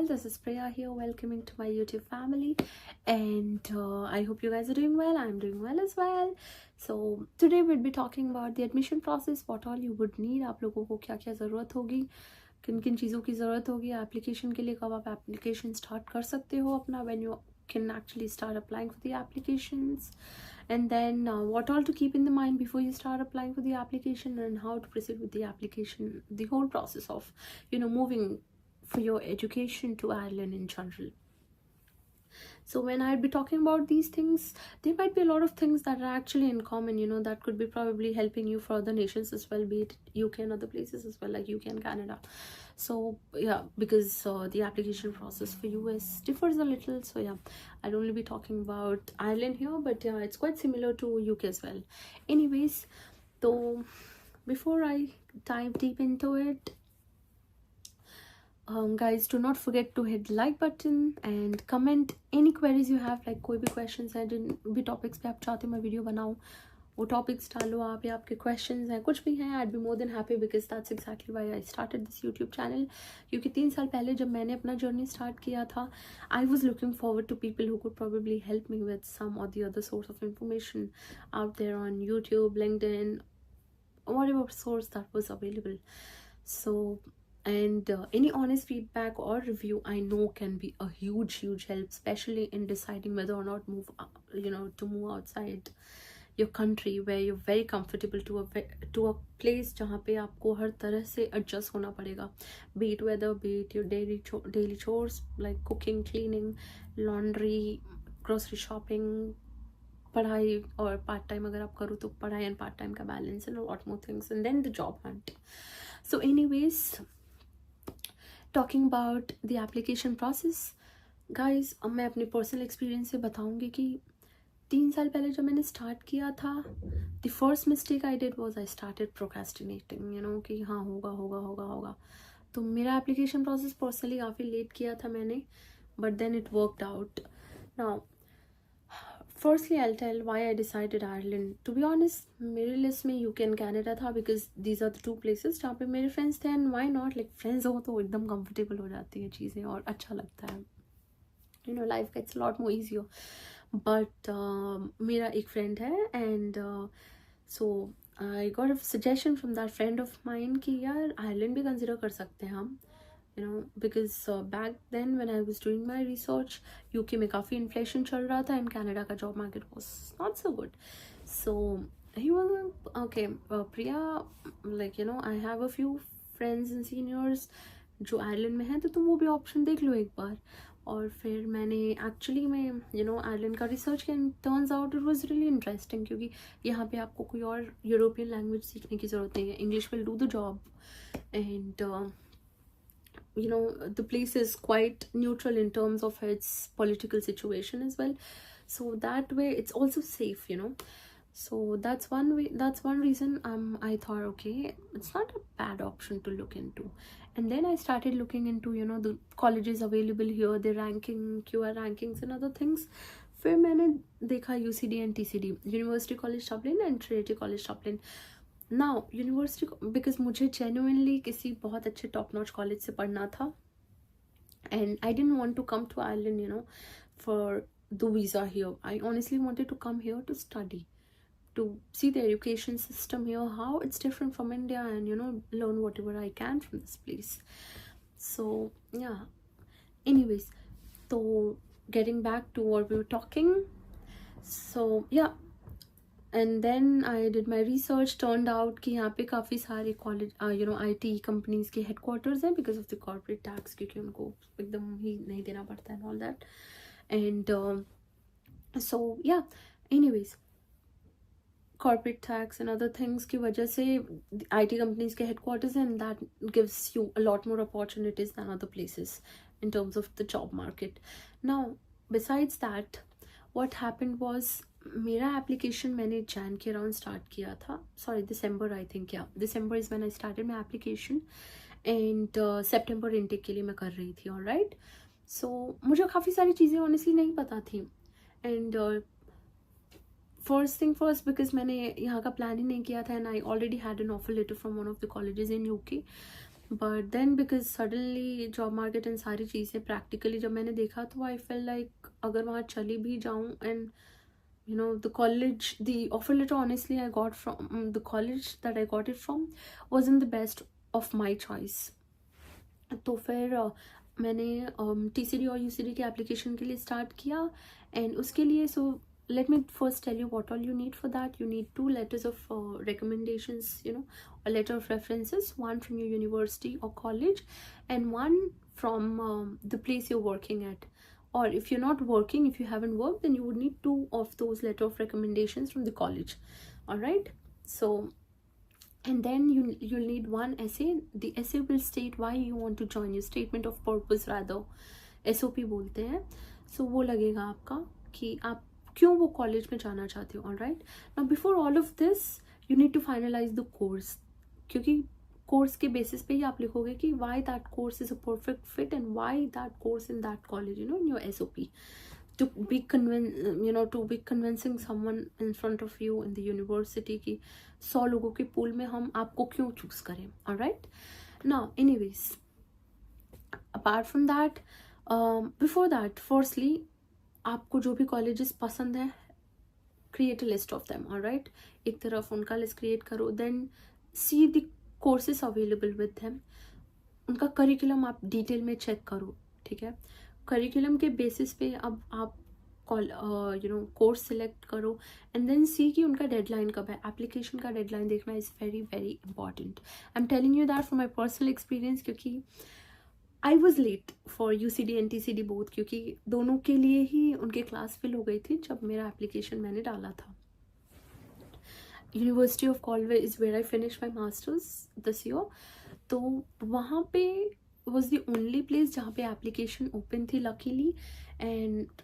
well. This is Priya here, welcoming to my YouTube family, and I hope you guys are doing well. I'm doing well as well. So today we'll be talking about the admission process, what all you would need. आप लोगों को क्या क्या ज़रूरत होगी, किन किन चीज़ों की ज़रूरत होगी एप्लीकेशन के लिए, कब आप एप्लीकेशन स्टार्ट कर सकते हो अपना, when you can actually start applying for the applications, and then what all to keep in the mind before you start applying for the application, and how to proceed with the application, the whole process of moving for your education to Ireland in general. So when I'd be talking about these things, there might be a lot of things that are actually in common, that could be probably helping you for other nations as well, be it UK and other places as well, like UK and Canada. So yeah, because the application process for US differs a little, so yeah, I'll only be talking about Ireland here, but yeah, it's quite similar to UK as well. Anyways, so before I dive deep into it, guys, do not forget to hit the like button and comment any queries you have, like कोई भी questions है, जिन भी topics पे आप चाहते हो मैं video बनाऊँ, वो topics डालो आप, या आपके questions हैं, कुछ भी हैं, I'd be more than happy, because that's exactly why I started this YouTube channel. क्योंकि 3 साल पहले जब मैंने अपना journey start किया था, I was looking forward to people who could probably help me with some or the other source of information out there on YouTube, LinkedIn, whatever source that was available. So and any honest feedback or review I know can be a huge help, especially in deciding whether or not to move outside your country, where you're very comfortable, to a place जहाँ पे आपको हर तरह से adjust होना पड़ेगा, be it weather, be it your daily chores like cooking, cleaning, laundry, grocery shopping, पढ़ाई, और part time अगर आप करो तो पढ़ाई एंड पार्ट टाइम का balance, and lot more things, and then the job hunt. So anyways, talking about the application process, guys, अब मैं अपने पर्सनल एक्सपीरियंस से बताऊंगी कि 3 साल पहले जब मैंने स्टार्ट किया था, the first mistake I did was I started procrastinating, कि हाँ होगा. तो मेरा एप्लीकेशन प्रोसेस पर्सनली काफ़ी लेट किया था मैंने, but then it worked out. Now firstly I'll tell why I decided Ireland. To be honest, मेरे लिस्ट में UK and Canada था, because these are the 2 places जहाँ पे मेरे friends थे, and why not, like friends हो तो एकदम comfortable हो जाती हैं चीज़ें और अच्छा लगता है, life gets a lot more easier. But मेरा एक friend है, and so I got a suggestion from that friend of mine कि यार Ireland भी consider कर सकते हैं हम, because back then when I was doing my research, UK में काफ़ी inflation चल रहा था, and Canada का job market was not so good. So he was like, okay, Priya, like I have a few friends and seniors जो Ireland में हैं, तो तुम वो भी ऑप्शन देख लो एक बार. और फिर मैंने एक्चुअली में आयरलैंड का रिसर्च किया, and turns out it was really interesting, क्योंकि यहाँ पे आपको कोई और यूरोपियन लैंग्वेज सीखने की ज़रूरत नहीं है. English will do the job, and the place is quite neutral in terms of its political situation as well, so that way it's also safe. So that's one way, that's one reason I thought, okay, it's not a bad option to look into. And then I started looking into the colleges available here, their ranking, QR rankings and other things. फिर मैंने देखा UCD and TCD, University College Dublin and Trinity College Dublin. Now university, because मुझे genuinely किसी बहुत अच्छे top notch college से पढ़ना था, and I didn't want to come to Ireland for the visa here. I honestly wanted to come here to study, to see the education system here, how it's different from India, and learn whatever I can from this place. So yeah, anyways, so getting back to what we were talking, so yeah, and then I did my research. Turned out कि यहाँ पे काफ़ी सारे college IT companies के headquarters हैं, because of the corporate tax, क्योंकि उनको एकदम ही नहीं देना पड़ता है and all that. And so yeah, anyways, corporate tax and other things की वजह से IT companies के headquarters, and that gives you a lot more opportunities than other places in terms of the job market. Now besides that, what happened was, मेरा application मैंने जैन के around start किया था, sorry December, I think, yeah December is when I started my application, and September intake के लिए मैं कर रही थी. ऑलराइट, सो मुझे काफ़ी सारी चीज़ें ऑनेस्टली नहीं पता थी, and first thing first, because मैंने यहाँ का प्लान ही नहीं किया था, and I already had an offer letter from one of the colleges in UK. But then because suddenly job market and सारी चीज़ें प्रैक्टिकली जब मैंने देखा तो आई फेल लाइक अगर वहाँ चली भी जाऊँ and you know the college, the offer letter honestly I got from the college that I got it from wasn't the best of my choice. तो फिर मैंने TCD और UCD के एप्लीकेशन के लिए स्टार्ट किया एंड उसके लिए सो let me first tell you what all you need for that. You need 2 letters of recommendations, you know, a letter of references, one from your university or college and one from the place you're working at. Or if you're not working, if you haven't worked, then you would need 2 of those letter of recommendations from the college. All right, so and then you'll need one essay. The essay will state why you want to join, your statement of purpose rather, SOP बोलते हैं. So वो लगेगा आपका कि आप क्यों वो college में जाना चाहते हो. Alright, now before all of this you need to finalize the course, क्योंकि कोर्स के बेसिस पे ही आप लिखोगे कि why that course is a perfect fit and why that course in that college, you know, in your SOP, to be convincing someone in front of you in the university कि 100 लोगों के pool में हम आपको क्यों choose करें. Alright, now anyways apart from that, before that, firstly आपको जो भी कॉलेजेस पसंद है create a list of them. Alright, एक तरफ उनका लिस्ट क्रिएट करो, then see the courses available with them, उनका करिकुलम आप डिटेल में चेक करो. ठीक है, करिकुलम के बेसिस पे अब आप कोर्स सिलेक्ट करो एंड देन सी कि उनका डेडलाइन कब है. एप्लीकेशन का डेडलाइन देखना is very very important. I am telling you that from my personal experience, क्योंकि I was late for UCD and TCD both, क्योंकि दोनों के लिए ही उनके क्लास फिल हो गई थी जब मेरा एप्लीकेशन मैंने डाला था. University of Galway is where I finish my masters this year. तो वहाँ पे was the only place जहाँ पे एप्लीकेशन ओपन थी luckily, and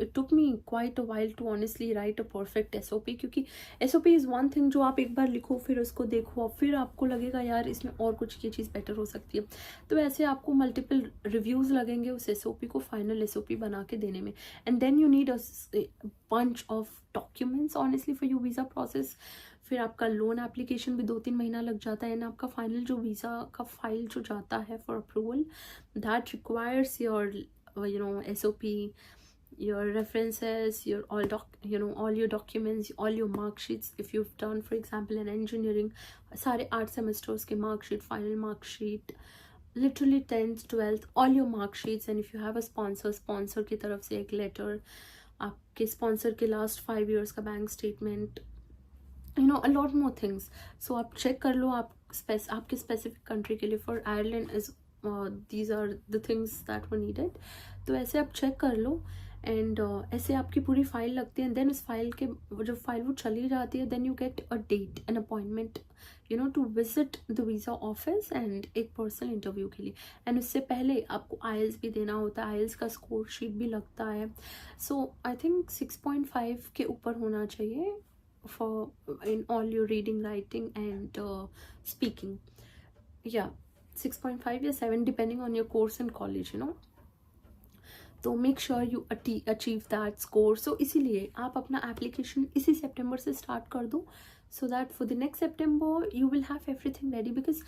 it took me quite a while to honestly write a perfect SOP, क्योंकि SOP is one thing जो आप एक बार लिखो फिर उसको देखो और फिर आपको लगेगा यार इसमें और कुछ ये चीज़ बेटर हो सकती है. तो ऐसे आपको मल्टीपल रिव्यूज़ लगेंगे उस SOP को फाइनल SOP बना के देने में. And then you need a bunch of documents honestly for your visa process. फिर आपका लोन एप्लीकेशन भी 2-3 महीना लग जाता है एंड आपका फाइनल जो वीज़ा का फाइल जो जाता है for approval, that requires your SOP, your references, your all your documents, all your mark sheets. If you've done for example in engineering, सारे 8 semesters के mark sheet, final mark sheet, literally 10th 12th all your mark sheets. And if you have a sponsor की तरफ से एक letter, आपके sponsor के last 5 years का bank statement, a lot more things. So आप check कर लो आप आपके specific country के लिए. For Ireland is these are the things that were needed. तो ऐसे आप check कर लो एंड ऐसे आपकी पूरी फाइल लगती है. देन उस फाइल के जब फाइल वो चली जाती है, then you get a date an appointment to visit the visa office and एक पर्सनल इंटरव्यू के लिए. एंड उससे पहले आपको IELTS भी देना होता है, IELTS का स्कोर शीट भी लगता है. सो आई थिंक 6.5 के ऊपर होना चाहिए for in all your reading, writing and speaking. या 6.5 या 7 depending on your course and college. तो make sure you achieve that score. So इसीलिए आप अपना एप्लीकेशन इसी सितंबर से स्टार्ट कर दो, so that for the next September you will have everything ready. Because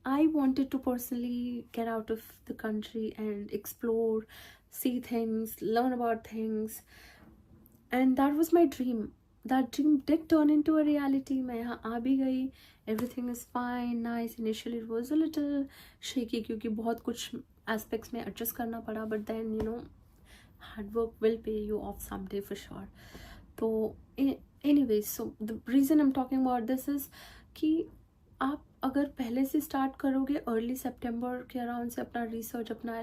I wanted to personally get out of the country and explore, see things, learn about things, and that was my dream. That dream did turn into a reality. मैं यहाँ आ भी गई, everything is fine, nice. Initially it was a little shaky क्योंकि बहुत कुछ aspects में adjust करना पड़ा, but then hard work will pay you off someday for sure. तो anyways, so the reason I'm talking about this is कि आप अगर पहले से स्टार्ट करोगे अर्ली सितंबर के अराउंड से अपना रिसर्च, अपना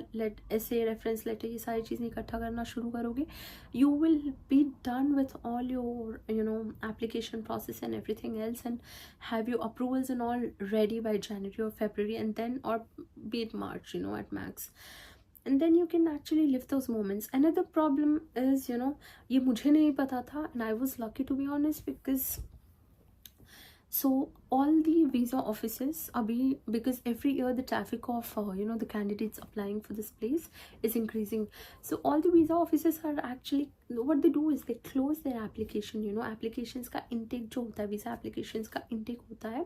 ऐसे रेफरेंस लेटर, ये सारी चीज़ें इकट्ठा करना शुरू करोगे, you will be done with all your application process and everything else and have your approvals and all ready bye जनवरी और फेब्रुअरी एंड देन और B it March at max. And then you can actually live those moments. Another problem is, ये मुझे नहीं पता था, and I was lucky to be honest, because So all the visa offices abhi, because every year the traffic of the candidates applying for this place is increasing. So all the visa offices are actually, what they do is they close their application. Applications का intake जो होता है, visa applications का intake होता है,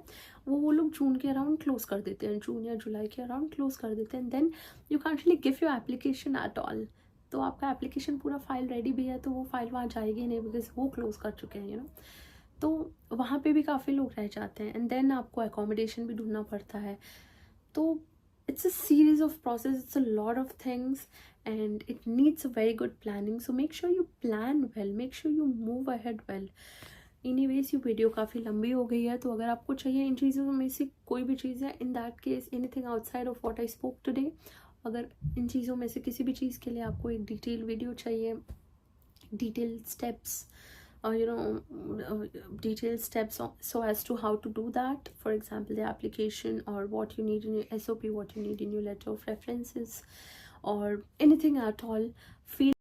वो लोग जून के अराउंड क्लोज कर देते हैं, जून या जुलाई के अराउंड क्लोज कर देते हैं. Then you can't really give your application at all. तो आपका एप्लीकेशन पूरा फाइल रेडी भी है तो वो फाइल वहाँ जाएगी नहीं, बिकॉज वो क्लोज कर चुके हैं. तो वहाँ पे भी काफ़ी लोग रह जाते हैं. एंड देन आपको एकोमोडेशन भी ढूंढना पड़ता है. तो it's a series of process, it's a lot of things, and it needs a very good planning. So make sure you plan well, make sure you move ahead well. Anyways ये video काफ़ी लंबी हो गई है, तो अगर आपको चाहिए इन चीज़ों में से कोई भी चीज़ है, in that case anything outside of what I spoke today, अगर इन चीज़ों में से किसी भी चीज़ के लिए आपको एक डिटेल वीडियो चाहिए, detail steps, detailed steps so as to how to do that, for example the application, or what you need in your SOP, what you need in your letter of references, or anything at all, feel